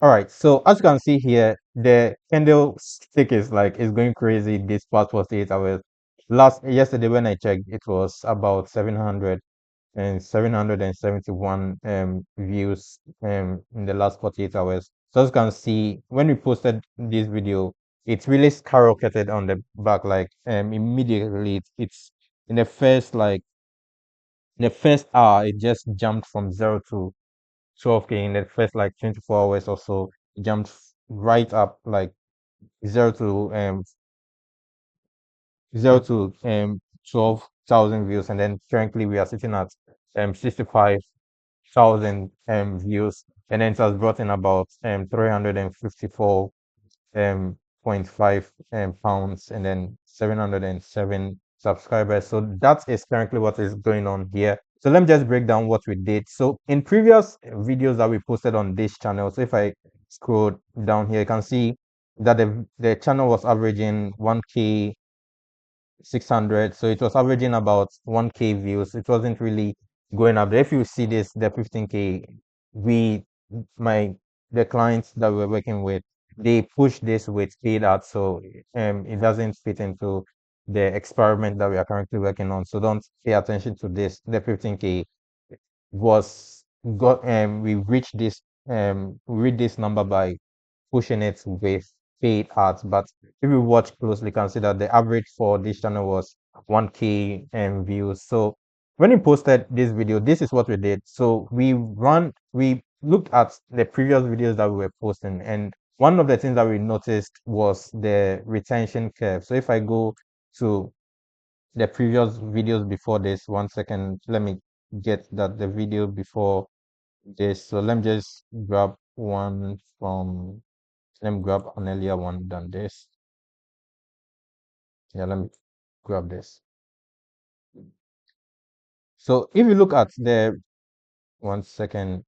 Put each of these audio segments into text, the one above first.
All right, so as you can see here, the candlestick is going crazy this past 48 hours. Yesterday when I checked, it was about 771 views in the last 48 hours. So as you can see, when we posted this video, it's really skyrocketed on the back, like immediately. It's in the first hour, it just jumped from 0 to 12K in the first like 24 hours or so. It jumped right up like 0 to 12,000 views, and then currently we are sitting at 65,000 views, and then it has brought in about 354 point 5 pounds, and then 707 subscribers. So that is currently what is going on here. So let me just break down what we did. So in previous videos that we posted on this channel, so if I scroll down here, you can see that the channel was averaging 1K 600. So it was averaging about 1K views. It wasn't really going up there. If you see this, the 15K, we, my, the clients that we're working with, they push this with paid ads. So it doesn't fit into the experiment that we are currently working on. So don't pay attention to this. The 15K was we reached this number by pushing it with paid ads. But if you watch closely, consider the average for this channel was 1K views. So when we posted this video, this is what we did. So we looked at the previous videos that we were posting, and one of the things that we noticed was the retention curve. So if I go to the previous videos before this, one second, let me get that the video before this. So let me just grab one from let me grab an earlier one than this. Yeah, let me grab this. So if you look at the one second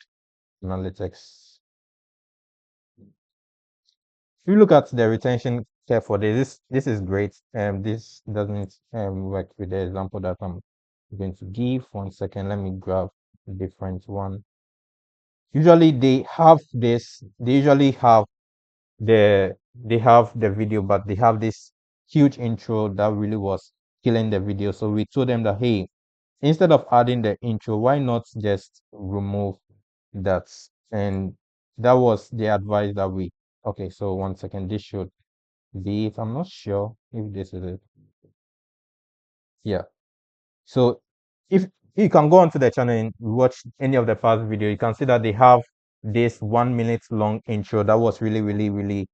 analytics, if you look at the retention curve for this is great. This doesn't work with the example that I'm going to give. One second, let me grab a different one. Usually they have this, they usually have they have the video, but they have this huge intro that really was killing the video. So we told them that, hey, instead of adding the intro, why not just remove that? And that was the advice that we, okay, so one second, this should be it. I'm not sure if this is it. Yeah. So if you can go onto the channel and watch any of the past video, you can see that they have this 1 minute long intro that was really, really, really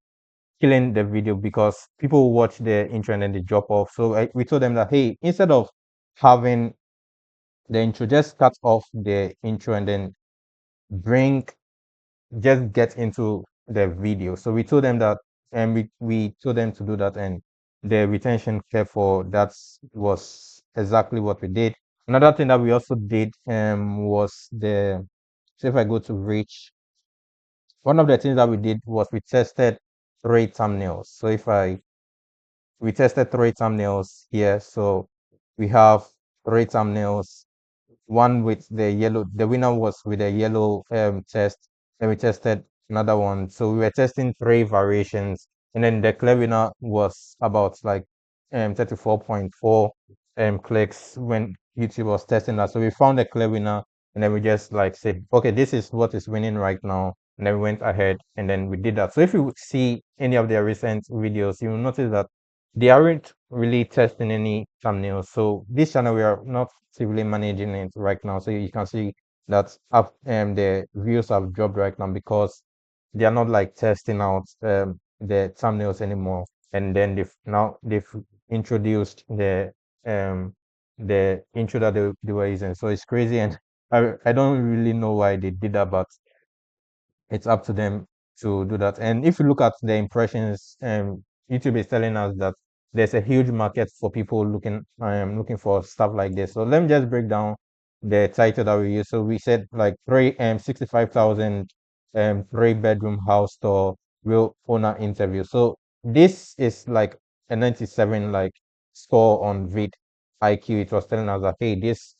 killing the video, because people watch the intro and then they drop off. So we told them that, hey, instead of having the intro, just cut off the intro and then bring just get into the video. So we told them that, and we told them to do that, and the retention curve for that was exactly what we did. Another thing that we also did was the, so if I go to reach, one of the things that we did was we tested 3 thumbnails. So if I we tested 3 thumbnails here. So we have 3 thumbnails, one with the yellow, the winner was with a yellow test. Then we tested another one. So we were testing 3 variations, and then the clear winner was about like 34.4 clicks when YouTube was testing that. So we found a clear winner, and then we just like said, okay, this is what is winning right now. And then we went ahead and then we did that. So if you see any of their recent videos, you will notice that they aren't really testing any thumbnails. So this channel, we are not actively managing it right now. So you can see that up the views have dropped right now because they are not like testing out the thumbnails anymore. And then they've introduced the intro that they were using. So it's crazy, and I don't really know why they did that, but it's up to them to do that. And if you look at the impressions, YouTube is telling us that there's a huge market for people looking for stuff like this. So let me just break down the title that we use. So we said like 65,000 3 bedroom house tour real owner interview. So this is like a 97 like score on vid IQ. It was telling us that, hey, this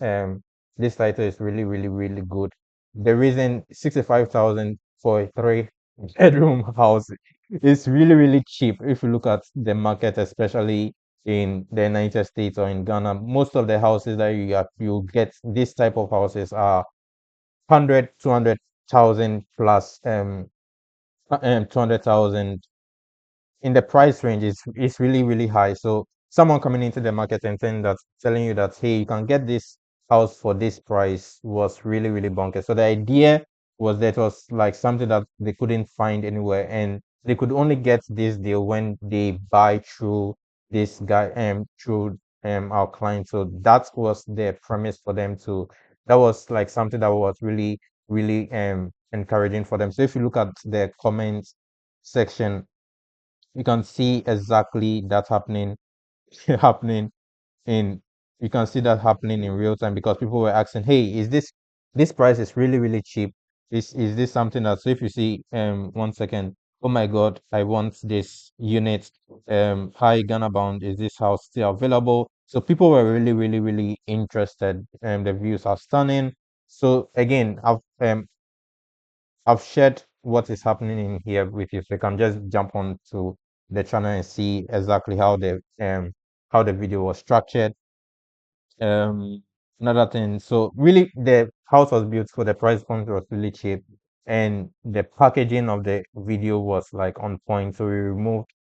title is really, really, really good. The reason 65,000 for a bedroom house is really, really cheap. If you look at the market, especially in the United States or in Ghana, most of the houses that you get this type of houses are 100, 200,000 plus 200,000 in the price range is really really high. So someone coming into the market and telling you that hey, you can get this house for this price was really really bonkers. So the idea was that it was like something that they couldn't find anywhere, and they could only get this deal when they buy through this guy through our client. So that was the premise for them to. That was like something that was really really encouraging for them. So if you look at the comments section, you can see exactly that happening happening in you can see that happening in real time because people were asking, hey, is this price is really really cheap, is this something that, so if you see 1 second, oh my god, I want this unit, hi Ghana bound, is this house still available? So people were really really really interested, and the views are stunning. So again, I've shared what is happening in here with you, so you can just jump on to the channel and see exactly how the video was structured. Um, Another thing, so really the house was built for the price point was really cheap, and the packaging of the video was like on point. So we removed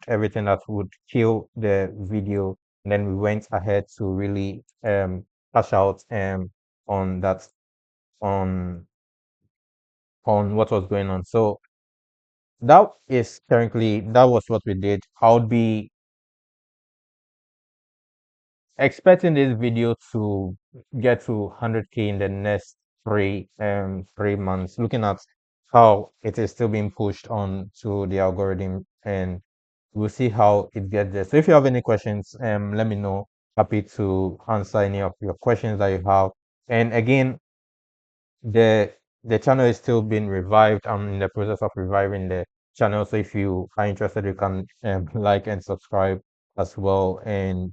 everything that would kill the video, and then we went ahead to really cash out on that on on what was going on. So that was what we did. I would be expecting this video to get to 100K in the next 3 months, looking at how it is still being pushed on to the algorithm, and we'll see how it gets there. So if you have any questions, let me know. Happy to answer any of your questions that you have. And again, the the channel is still being revived. I'm in the process of reviving the channel. So if you are interested, you can like and subscribe as well. And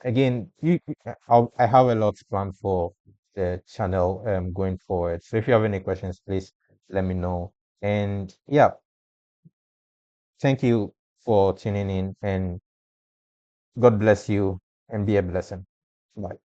again, I have a lot planned for the channel going forward. So if you have any questions, please let me know. And yeah, thank you for tuning in, and God bless you and be a blessing. Bye.